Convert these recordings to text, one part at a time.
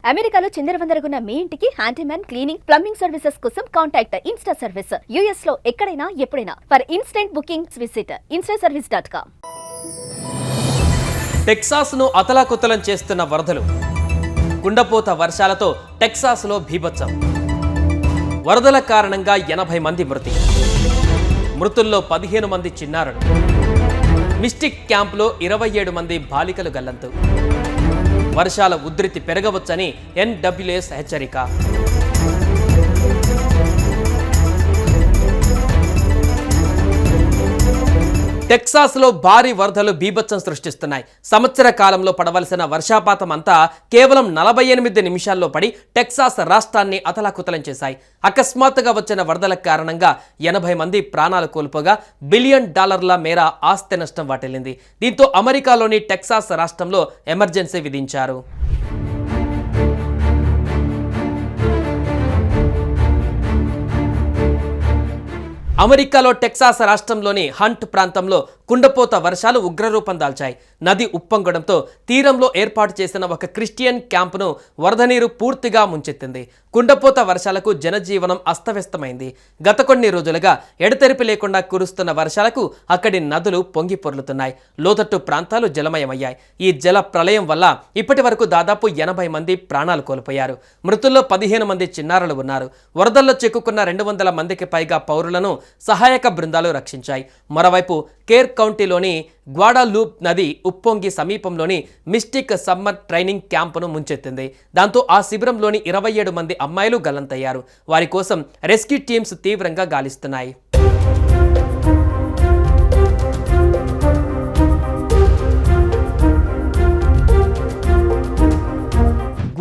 అమెరికాలో చిందరవందరగున్న మీ ఇంటికి handyman, cleaning, plumbing services కోసం కాంటాక్ట్ ఇన్స్టా సర్వీస్. యుఎస్ లో ఎక్కడైనా ఎప్పుడైనా. For instant bookings visit instaservice.com. టెక్సాస్ను అతలాకుతలం చేస్తున్న వరదలు. కుండపోత వర్షాలతో టెక్సాస్లో బీభత్సం. వరదల కారణంగా 80 మంది మృతి. మృతుల్లో 15 మంది చిన్నారులు. మిస్టిక్ క్యాంప్లో 27 మంది బాలికలు గల్లంతు. వర్షాల ఉధృతి పెరగవచ్చని ఎన్డబ్ల్యూఎస్ హెచ్చరిక. టెక్సాస్లో భారీ వరదలు బీభత్సం సృష్టిస్తున్నాయి. సంవత్సర కాలంలో పడవలసిన వర్షపాతం అంతా కేవలం 48 నిమిషాల్లో పడి టెక్సాస్ రాష్ట్రాన్ని అతలాకుతలం చేశాయి. అకస్మాత్తుగా వచ్చిన వరదల కారణంగా 80 మంది ప్రాణాలు కోల్పోగా $1 బిలియన్ మేర ఆస్తి నష్టం వాటిల్లింది. దీంతో అమెరికాలోని టెక్సాస్ రాష్ట్రంలో ఎమర్జెన్సీ విధించారు. అమెరికాలో టెక్సాస్ రాష్ట్రంలోని హంట్ ప్రాంతంలో కుండపోత వర్షాలు ఉగ్రరూపం దాల్చాయి. నది ఉప్పొంగడంతో తీరంలో ఏర్పాటు చేసిన ఒక క్రిస్టియన్ క్యాంపును వరద నీరు పూర్తిగా ముంచెత్తింది. కుండపోత వర్షాలకు జనజీవనం అస్తవ్యస్తమైంది. గత కొన్ని రోజులుగా ఎడతెరిపి లేకుండా కురుస్తున్న వర్షాలకు అక్కడి నదులు పొంగి పొర్లుతున్నాయి. లోతట్టు ప్రాంతాలు జలమయమయ్యాయి. ఈ జల ప్రళయం వల్ల ఇప్పటి వరకు దాదాపు 80 మంది ప్రాణాలు కోల్పోయారు. మృతుల్లో 15 మంది చిన్నారులు ఉన్నారు. వరదల్లో చిక్కుకున్న 200 మందికి పైగా పౌరులను సహాయక బృందాలు రక్షించాయి. మరోవైపు కేర్ కౌంటీలోని గ్వాడాలూప్ నది ఉప్పొంగి సమీపంలోని మిస్టిక్ సమ్మర్ ట్రైనింగ్ క్యాంపును ముంచెత్తింది. దాంతో ఆ శిబిరంలోని 27 మంది అమ్మాయిలు గల్లంతయ్యారు. వారి కోసం రెస్క్యూ టీమ్స్ తీవ్రంగా గాలిస్తున్నాయి.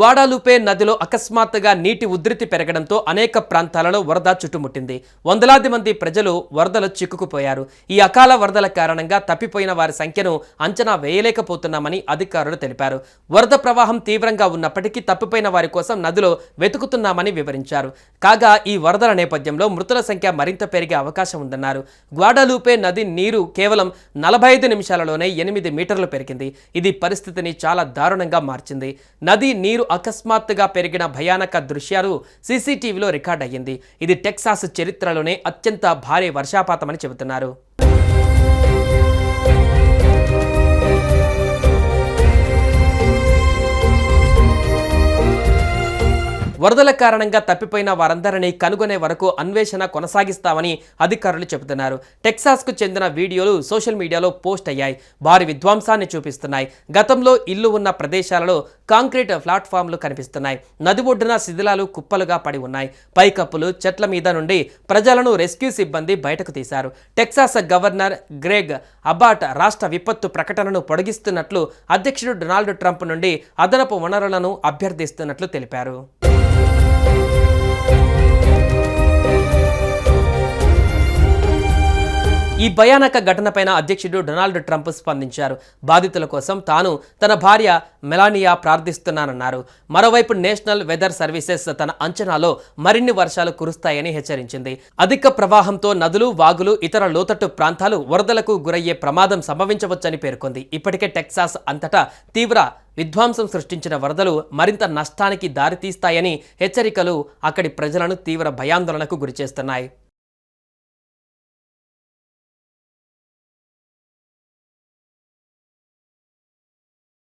గ్వాడాలూపే నదిలో అకస్మాత్తుగా నీటి ఉధృతి పెరగడంతో అనేక ప్రాంతాలలో వరద చుట్టుముట్టింది. వందలాది మంది ప్రజలు వరదలో చిక్కుకుపోయారు. ఈ అకాల వరదల కారణంగా తప్పిపోయిన వారి సంఖ్యను అంచనా వేయలేకపోతున్నామని అధికారులు తెలిపారు. వరద ప్రవాహం తీవ్రంగా ఉన్నప్పటికీ తప్పిపోయిన వారి కోసం నదిలో వెతుకుతున్నామని వివరించారు. కాగా ఈ వరదల నేపథ్యంలో మృతుల సంఖ్య మరింత పెరిగే అవకాశం ఉందన్నారు. గ్వాడాలూపే నది నీరు కేవలం 45 నిమిషాలలోనే 8 మీటర్లు పెరిగింది. ఇది పరిస్థితిని చాలా దారుణంగా మార్చింది. నది నీరు అకస్మాత్తుగా పెరిగిన భయానక దృశ్యాలు సీసీటీవీలో రికార్డ్ అయ్యింది. ఇది టెక్సాస్ చరిత్రలోనే అత్యంత భారీ వర్షపాతమని చెబుతున్నారు. వరదల కారణంగా తప్పిపోయిన వారందరినీ కనుగొనే వరకు అన్వేషణ కొనసాగిస్తామని అధికారులు చెబుతున్నారు. టెక్సాస్కు చెందిన వీడియోలు సోషల్ మీడియాలో పోస్ట్ అయ్యాయి. భారీ విధ్వంసాన్ని చూపిస్తున్నాయి. గతంలో ఇల్లు ఉన్న ప్రదేశాలలో కాంక్రీట్ ప్లాట్ఫామ్లు కనిపిస్తున్నాయి. నది ఒడ్డున శిథిలాలు కుప్పలుగా పడి ఉన్నాయి. పైకప్పులు, చెట్ల మీద నుండి ప్రజలను రెస్క్యూ సిబ్బంది బయటకు తీశారు. టెక్సాస్ గవర్నర్ గ్రెగ్ అబాట్ రాష్ట్ర విపత్తు ప్రకటనను పొడిగిస్తున్నట్లు అధ్యక్షుడు డొనాల్డ్ ట్రంప్ నుండి అదనపు వనరులను అభ్యర్థిస్తున్నట్లు తెలిపారు. ఈ భయానక ఘటనపైన అధ్యక్షుడు డొనాల్డ్ ట్రంప్ స్పందించారు. బాధితుల కోసం తాను తన భార్య మెలానియా ప్రార్థిస్తున్నానన్నారు. మరోవైపు నేషనల్ వెదర్ సర్వీసెస్ తన అంచనాలో మరిన్ని వర్షాలు కురుస్తాయని హెచ్చరించింది. అధిక ప్రవాహంతో నదులు, వాగులు, ఇతర లోతట్టు ప్రాంతాలు వరదలకు గురయ్యే ప్రమాదం సంభవించవచ్చని పేర్కొంది. ఇప్పటికే టెక్సాస్ అంతటా తీవ్ర విధ్వంసం సృష్టించిన వరదలు మరింత నష్టానికి దారితీస్తాయని హెచ్చరికలు అక్కడి ప్రజలను తీవ్ర భయాందోళనకు గురిచేస్తున్నాయి.